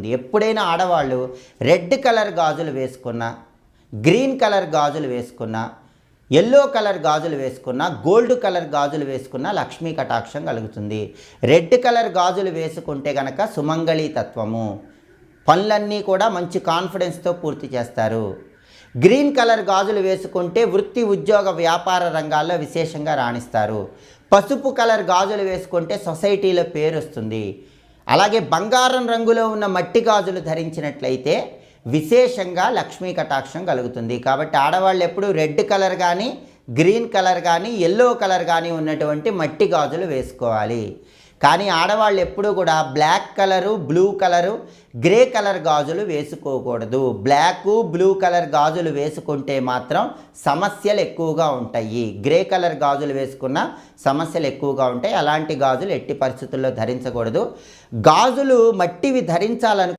కలుగుతుంది. ఎప్పుడైనా ఆడవాళ్ళు రెడ్ కలర్ గాజులు వేసుకున్నా, గ్రీన్ కలర్ గాజులు వేసుకున్నా, ఎల్లో కలర్ గాజులు వేసుకున్నా, గోల్డ్ కలర్ గాజులు వేసుకున్నా లక్ష్మీ కటాక్షం కలుగుతుంది. రెడ్ కలర్ గాజులు వేసుకుంటే గనక సుమంగళి తత్వము, పనులన్నీ కూడా మంచి కాన్ఫిడెన్స్తో పూర్తి చేస్తారు. గ్రీన్ కలర్ గాజులు వేసుకుంటే వృత్తి, ఉద్యోగ, వ్యాపార రంగాల్లో విశేషంగా రాణిస్తారు. పసుపు కలర్ గాజులు వేసుకుంటే సొసైటీలో పేరు వస్తుంది. అలాగే బంగారం రంగులో ఉన్న మట్టి గాజులు ధరించినట్లయితే విశేషంగా లక్ష్మీ కటాక్షం కలుగుతుంది. కాబట్టి ఆడవాళ్ళు ఎప్పుడు రెడ్ కలర్ కానీ, గ్రీన్ కలర్ కానీ, ఎల్లో కలర్ కానీ ఉన్నటువంటి మట్టి గాజులు వేసుకోవాలి. కానీ ఆడవాళ్ళు ఎప్పుడూ కూడా black colour, blue colour, grey colour గాజులు వేసుకోకూడదు. బ్లాక్, బ్లూ కలర్ గాజులు వేసుకుంటే మాత్రం సమస్యలు ఎక్కువగా ఉంటాయి. గ్రే కలర్ గాజులు వేసుకున్న సమస్యలు ఎక్కువగా ఉంటాయి. అలాంటి గాజులు ఎట్టి పరిస్థితుల్లో ధరించకూడదు. గాజులు మట్టివి ధరించాలను